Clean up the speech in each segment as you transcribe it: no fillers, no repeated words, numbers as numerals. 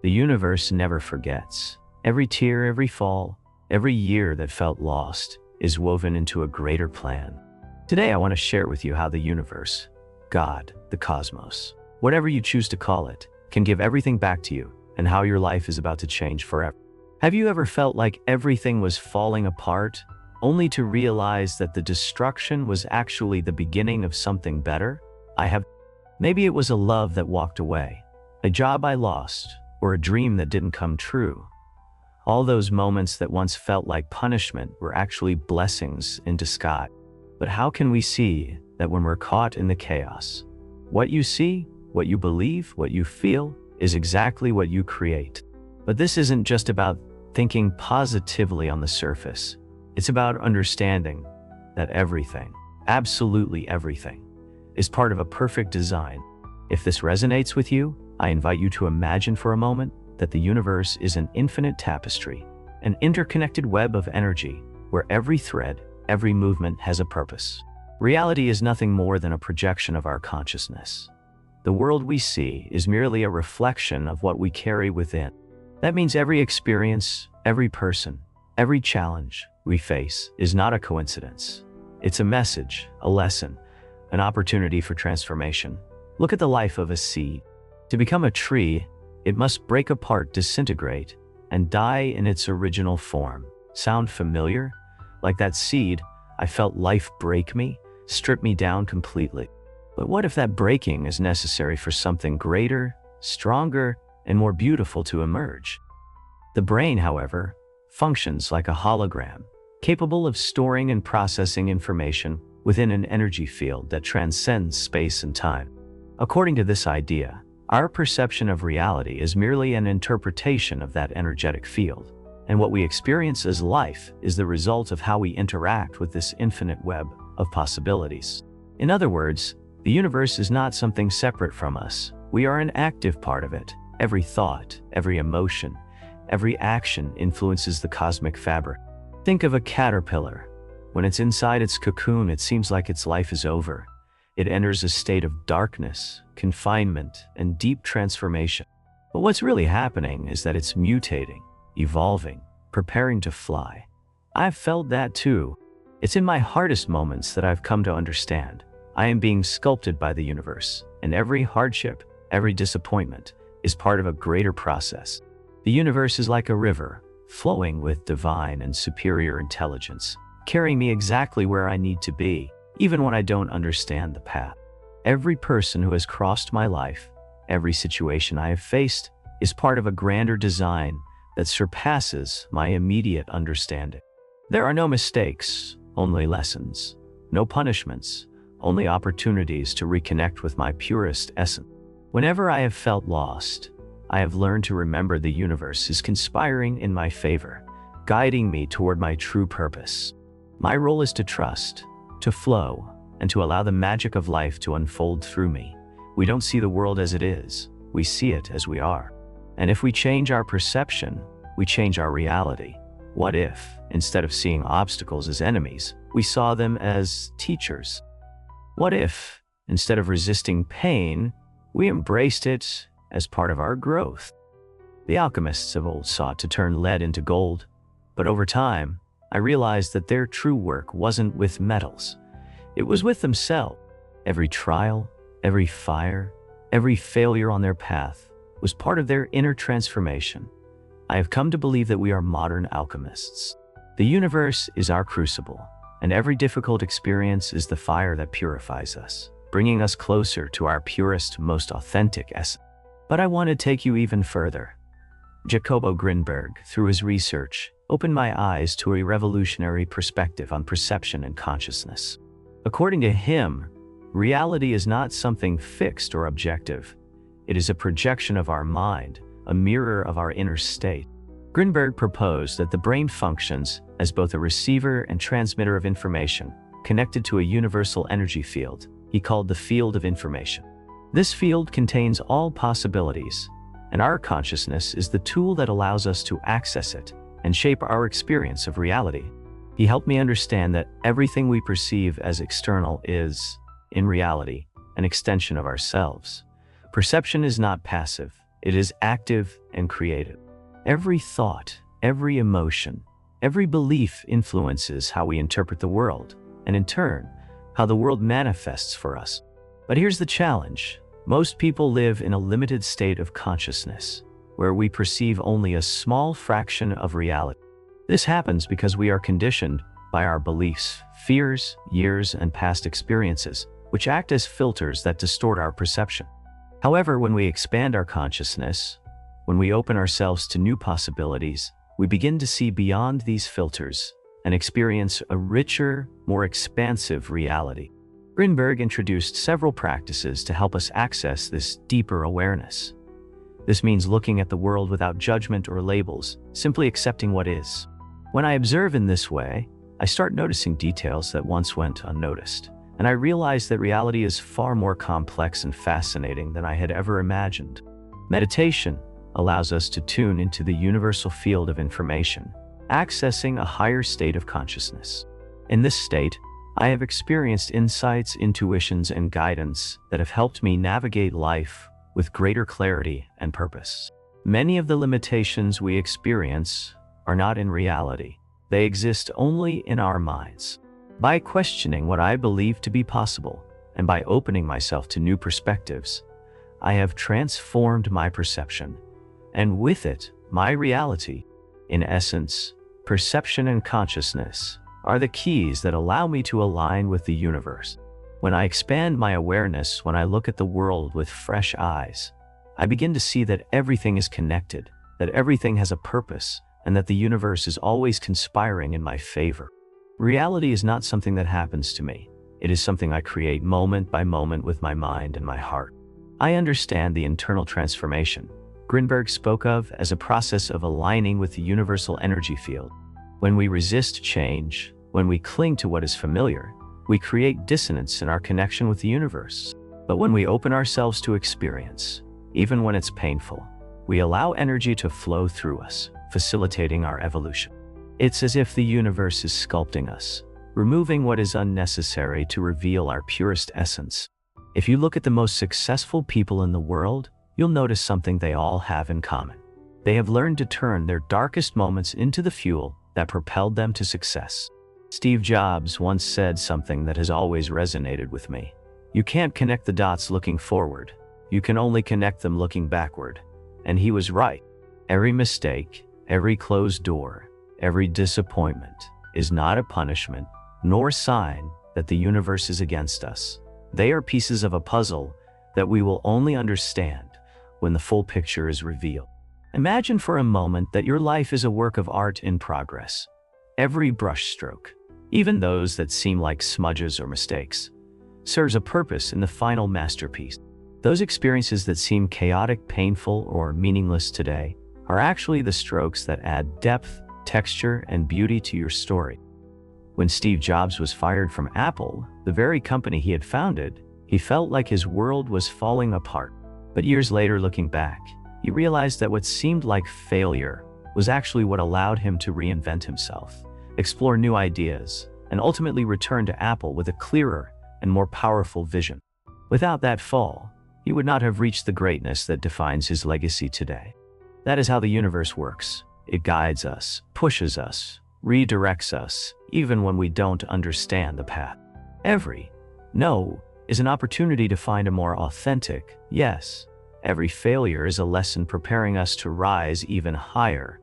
The universe never forgets. Every tear, every fall, every year that felt lost is woven into a greater plan. Today, I want to share with you how the universe, God, the cosmos, whatever you choose to call it, can give everything back to you, and how your life is about to change forever. Have you ever felt like everything was falling apart, only to realize that the destruction was actually the beginning of something better? I have. Maybe it was a love that walked away, a job I lost, or a dream that didn't come true. All those moments that once felt like punishment were actually blessings in disguise. But how can we see that when we're caught in the chaos? What you see, what you believe, what you feel, is exactly what you create. But this isn't just about thinking positively on the surface. It's about understanding that everything, absolutely everything, is part of a perfect design. If this resonates with you, I invite you to imagine for a moment that the universe is an infinite tapestry, an interconnected web of energy where every thread, every movement has a purpose. Reality is nothing more than a projection of our consciousness. The world we see is merely a reflection of what we carry within. That means every experience, every person, every challenge we face is not a coincidence. It's a message, a lesson, an opportunity for transformation. Look at the life of a seed. To become a tree, it must break apart, disintegrate, and die in its original form. Sound familiar? Like that seed, I felt life break me, strip me down completely. But what if that breaking is necessary for something greater, stronger, and more beautiful to emerge? The brain, however, functions like a hologram, capable of storing and processing information within an energy field that transcends space and time. According to this idea, our perception of reality is merely an interpretation of that energetic field, and what we experience as life is the result of how we interact with this infinite web of possibilities. In other words, the universe is not something separate from us. We are an active part of it. Every thought, every emotion, every action influences the cosmic fabric. Think of a caterpillar. When it's inside its cocoon, it seems like its life is over. It enters a state of darkness, confinement, and deep transformation. But what's really happening is that it's mutating, evolving, preparing to fly. I've felt that too. It's in my hardest moments that I've come to understand I am being sculpted by the universe, and every hardship, every disappointment is part of a greater process. The universe is like a river, flowing with divine and superior intelligence, carrying me exactly where I need to be, even when I don't understand the path. Every person who has crossed my life, every situation I have faced, is part of a grander design that surpasses my immediate understanding. There are no mistakes, only lessons. No punishments, only opportunities to reconnect with my purest essence. Whenever I have felt lost, I have learned to remember the universe is conspiring in my favor, guiding me toward my true purpose. My role is to trust, to flow, and to allow the magic of life to unfold through me. We don't see the world as it is, we see it as we are. And if we change our perception, we change our reality. What if, instead of seeing obstacles as enemies, we saw them as teachers? What if, instead of resisting pain, we embraced it as part of our growth? The alchemists of old sought to turn lead into gold, but over time, I realized that their true work wasn't with metals. It was with themselves. Every trial, every fire, every failure on their path was part of their inner transformation. I have come to believe that we are modern alchemists. The universe is our crucible, and every difficult experience is the fire that purifies us, bringing us closer to our purest, most authentic essence. But I want to take you even further. Jacobo Grinberg, through his research, opened my eyes to a revolutionary perspective on perception and consciousness. According to him, reality is not something fixed or objective. It is a projection of our mind, a mirror of our inner state. Grinberg proposed that the brain functions as both a receiver and transmitter of information, connected to a universal energy field he called the field of information. This field contains all possibilities, and our consciousness is the tool that allows us to access it and shape our experience of reality. He helped me understand that everything we perceive as external is, in reality, an extension of ourselves. Perception is not passive, It is active and creative. Every thought, every emotion, every belief influences how we interpret the world, and in turn, how the world manifests for us. But here's the challenge. Most people live in a limited state of consciousness, where we perceive only a small fraction of reality. This happens because we are conditioned by our beliefs, fears, years, and past experiences, which act as filters that distort our perception. However, when we expand our consciousness, when we open ourselves to new possibilities, we begin to see beyond these filters and experience a richer, more expansive reality. Grinberg introduced several practices to help us access this deeper awareness. This means looking at the world without judgment or labels, simply accepting what is. When I observe in this way, I start noticing details that once went unnoticed, and I realize that reality is far more complex and fascinating than I had ever imagined. Meditation allows us to tune into the universal field of information, accessing a higher state of consciousness. In this state, I have experienced insights, intuitions, and guidance that have helped me navigate life with greater clarity and purpose. Many of the limitations we experience are not in reality. They exist only in our minds. By questioning what I believe to be possible, and by opening myself to new perspectives, I have transformed my perception, and with it, my reality. In essence, perception and consciousness are the keys that allow me to align with the universe. When I expand my awareness, when I look at the world with fresh eyes, I begin to see that everything is connected, that everything has a purpose, and that the universe is always conspiring in my favor. Reality is not something that happens to me. It is something I create moment by moment with my mind and my heart. I understand the internal transformation Grinberg spoke of as a process of aligning with the universal energy field. When we resist change, when we cling to what is familiar, we create dissonance in our connection with the universe. But when we open ourselves to experience, even when it's painful, we allow energy to flow through us, facilitating our evolution. It's as if the universe is sculpting us, removing what is unnecessary to reveal our purest essence. If you look at the most successful people in the world, you'll notice something they all have in common. They have learned to turn their darkest moments into the fuel that propelled them to success. Steve Jobs once said something that has always resonated with me. You can't connect the dots looking forward. You can only connect them looking backward. And he was right. Every mistake, every closed door, every disappointment is not a punishment, nor a sign that the universe is against us. They are pieces of a puzzle that we will only understand when the full picture is revealed. Imagine for a moment that your life is a work of art in progress. Every brushstroke, even those that seem like smudges or mistakes, serves a purpose in the final masterpiece. Those experiences that seem chaotic, painful, or meaningless today are actually the strokes that add depth, texture, and beauty to your story. When Steve Jobs was fired from Apple, the very company he had founded, he felt like his world was falling apart. But years later, looking back, he realized that what seemed like failure was actually what allowed him to reinvent himself, explore new ideas, and ultimately return to Apple with a clearer and more powerful vision. Without that fall, he would not have reached the greatness that defines his legacy today. That is how the universe works. It guides us, pushes us, redirects us, even when we don't understand the path. Every no is an opportunity to find a more authentic yes. Every failure is a lesson preparing us to rise even higher.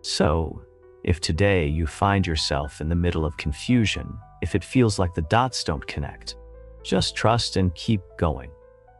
So, if today you find yourself in the middle of confusion, if it feels like the dots don't connect, just trust and keep going.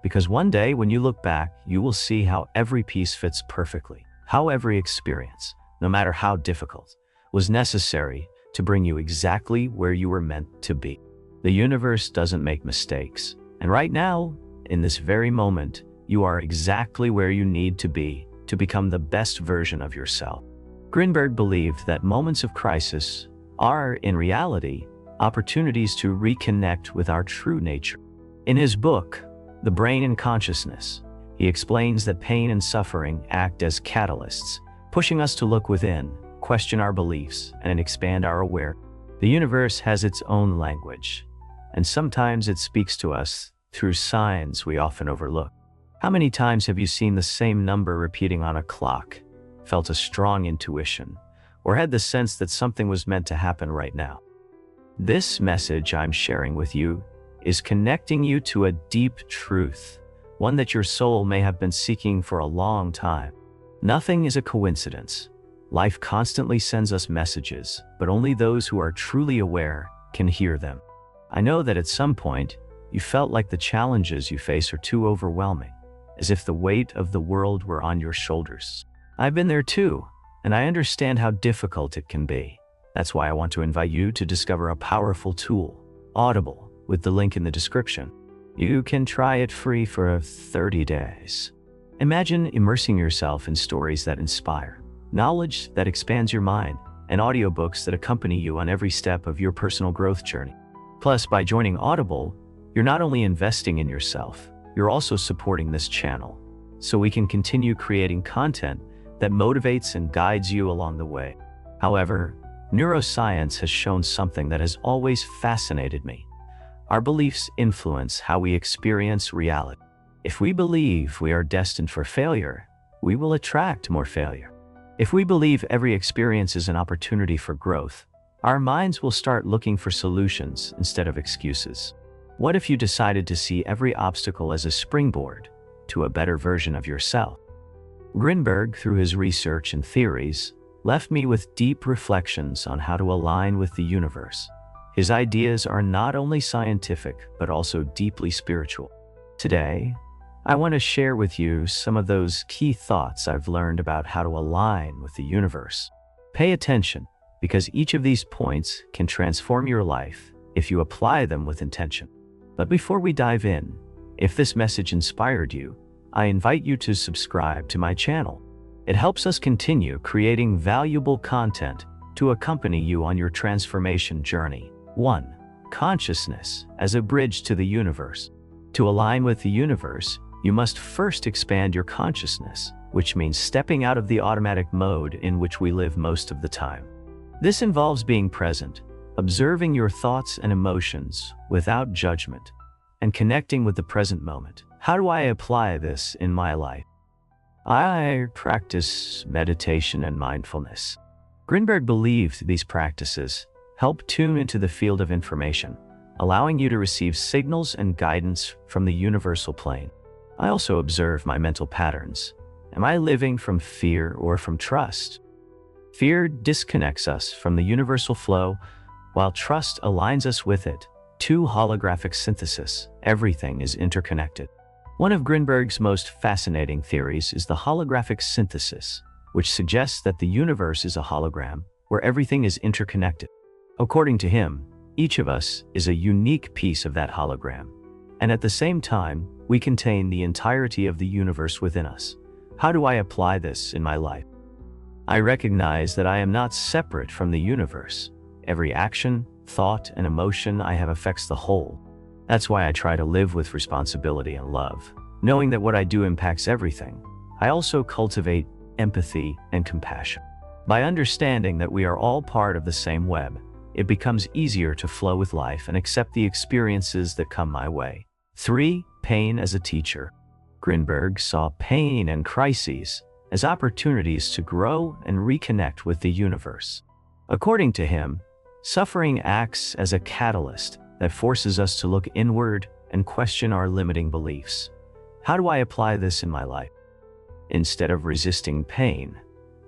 Because one day when you look back, you will see how every piece fits perfectly, how every experience, no matter how difficult, was necessary to bring you exactly where you were meant to be. The universe doesn't make mistakes, and right now, in this very moment, you are exactly where you need to be to become the best version of yourself. Grinberg believed that moments of crisis are, in reality, opportunities to reconnect with our true nature. In his book, The Brain and Consciousness, he explains that pain and suffering act as catalysts, pushing us to look within, question our beliefs, and expand our awareness. The universe has its own language, and sometimes it speaks to us through signs we often overlook. How many times have you seen the same number repeating on a clock, felt a strong intuition, or had the sense that something was meant to happen right now? This message I'm sharing with you is connecting you to a deep truth, one that your soul may have been seeking for a long time. Nothing is a coincidence. Life constantly sends us messages, but only those who are truly aware can hear them. I know that at some point, you felt like the challenges you face are too overwhelming, as if the weight of the world were on your shoulders. I've been there too, and I understand how difficult it can be. That's why I want to invite you to discover a powerful tool, Audible, with the link in the description. You can try it free for 30 days. Imagine immersing yourself in stories that inspire, knowledge that expands your mind, and audiobooks that accompany you on every step of your personal growth journey. Plus, by joining Audible, you're not only investing in yourself, you're also supporting this channel, so we can continue creating content that motivates and guides you along the way. However, neuroscience has shown something that has always fascinated me. Our beliefs influence how we experience reality. If we believe we are destined for failure, we will attract more failure. If we believe every experience is an opportunity for growth, our minds will start looking for solutions instead of excuses. What if you decided to see every obstacle as a springboard to a better version of yourself? Grinberg, through his research and theories, left me with deep reflections on how to align with the universe. His ideas are not only scientific, but also deeply spiritual. Today, I want to share with you some of those key thoughts I've learned about how to align with the universe. Pay attention, because each of these points can transform your life if you apply them with intention. But before we dive in, if this message inspired you, I invite you to subscribe to my channel. It helps us continue creating valuable content to accompany you on your transformation journey. 1. Consciousness as a bridge to the universe. To align with the universe, you must first expand your consciousness, which means stepping out of the automatic mode in which we live most of the time. This involves being present, observing your thoughts and emotions without judgment, and connecting with the present moment. How do I apply this in my life? I practice meditation and mindfulness. Grinberg believed these practices help tune into the field of information, allowing you to receive signals and guidance from the universal plane. I also observe my mental patterns. Am I living from fear or from trust? Fear disconnects us from the universal flow, while trust aligns us with it. 2. Holographic synthesis. Everything is interconnected. One of Grinberg's most fascinating theories is the holographic synthesis, which suggests that the universe is a hologram where everything is interconnected. According to him, each of us is a unique piece of that hologram, and at the same time, we contain the entirety of the universe within us. How do I apply this in my life? I recognize that I am not separate from the universe. Every action, thought, and emotion I have affects the whole. That's why I try to live with responsibility and love, knowing that what I do impacts everything. I also cultivate empathy and compassion. By understanding that we are all part of the same web, it becomes easier to flow with life and accept the experiences that come my way. 3. Pain as a teacher. Grinberg saw pain and crises as opportunities to grow and reconnect with the universe. According to him, suffering acts as a catalyst that forces us to look inward and question our limiting beliefs. How do I apply this in my life? Instead of resisting pain,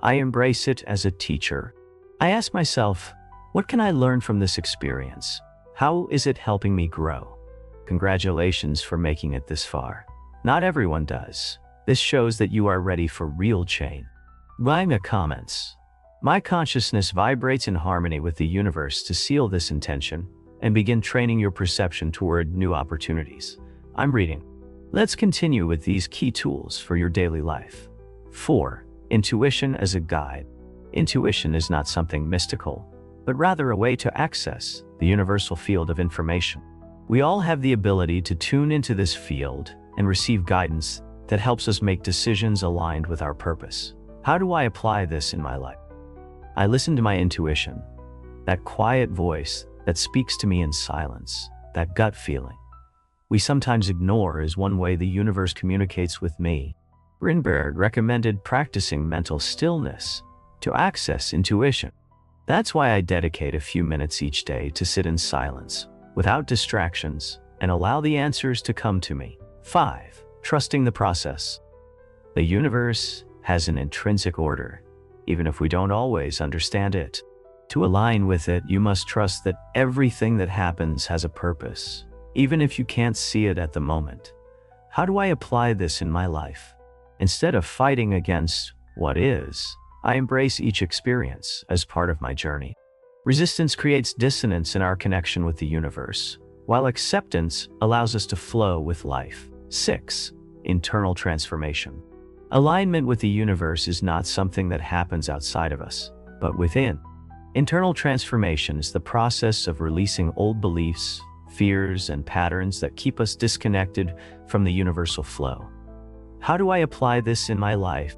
I embrace it as a teacher. I ask myself, what can I learn from this experience? How is it helping me grow? Congratulations for making it this far. Not everyone does. This shows that you are ready for real change. Write comments. My consciousness vibrates in harmony with the universe to seal this intention and begin training your perception toward new opportunities. I'm reading. Let's continue with these key tools for your daily life. 4. Intuition as a guide. Intuition is not something mystical, but rather a way to access the universal field of information. We all have the ability to tune into this field and receive guidance that helps us make decisions aligned with our purpose. How do I apply this in my life? I listen to my intuition, that quiet voice that speaks to me in silence, that gut feeling. we sometimes ignore is one way the universe communicates with me. Grinberg recommended practicing mental stillness to access intuition. That's why I dedicate a few minutes each day to sit in silence, without distractions, and allow the answers to come to me. 5. Trusting the process. The universe has an intrinsic order, even if we don't always understand it. To align with it, you must trust that everything that happens has a purpose, even if you can't see it at the moment. How do I apply this in my life? Instead of fighting against what is, I embrace each experience as part of my journey. Resistance creates dissonance in our connection with the universe, while acceptance allows us to flow with life. 6. Internal transformation. Alignment with the universe is not something that happens outside of us, but within. Internal transformation is the process of releasing old beliefs, fears, and patterns that keep us disconnected from the universal flow. How do I apply this in my life?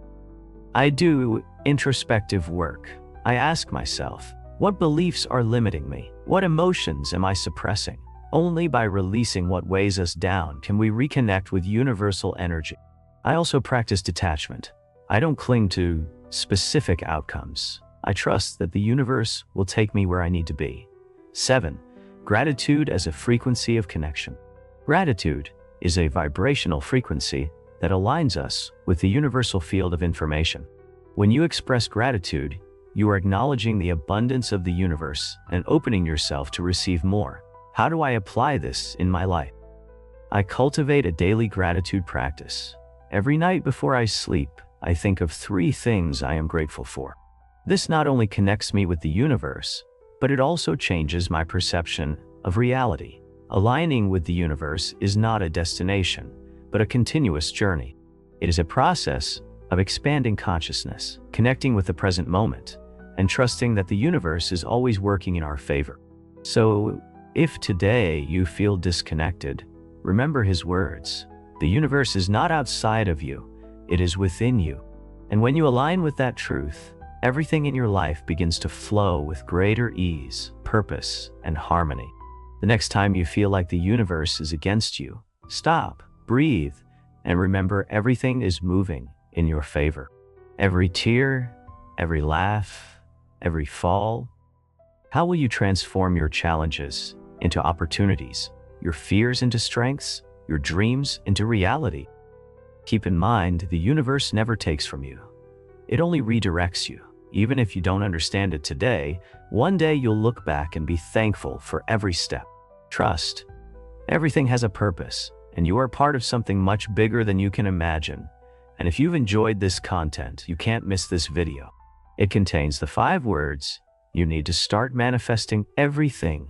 I do introspective work. I ask myself, what beliefs are limiting me? What emotions am I suppressing? Only by releasing what weighs us down can we reconnect with universal energy. I also practice detachment. I don't cling to specific outcomes. I trust that the universe will take me where I need to be. 7. Gratitude as a frequency of connection. Gratitude is a vibrational frequency that aligns us with the universal field of information. When you express gratitude, you are acknowledging the abundance of the universe and opening yourself to receive more. How do I apply this in my life? I cultivate a daily gratitude practice. Every night before I sleep, I think of 3 things I am grateful for. This not only connects me with the universe, but it also changes my perception of reality. Aligning with the universe is not a destination, but a continuous journey. It is a process of expanding consciousness, connecting with the present moment, and trusting that the universe is always working in our favor. So, if today you feel disconnected, remember his words. The universe is not outside of you, it is within you. And when you align with that truth, everything in your life begins to flow with greater ease, purpose, and harmony. The next time you feel like the universe is against you, stop, breathe, and remember everything is moving in your favor. Every tear, every laugh, every fall. How will you transform your challenges into opportunities, your fears into strengths, your dreams into reality? Keep in mind, the universe never takes from you. It only redirects you. Even if you don't understand it today, one day you'll look back and be thankful for every step. Trust. Everything has a purpose, and you are part of something much bigger than you can imagine. And if you've enjoyed this content, you can't miss this video. It contains the 5 words you need to start manifesting everything.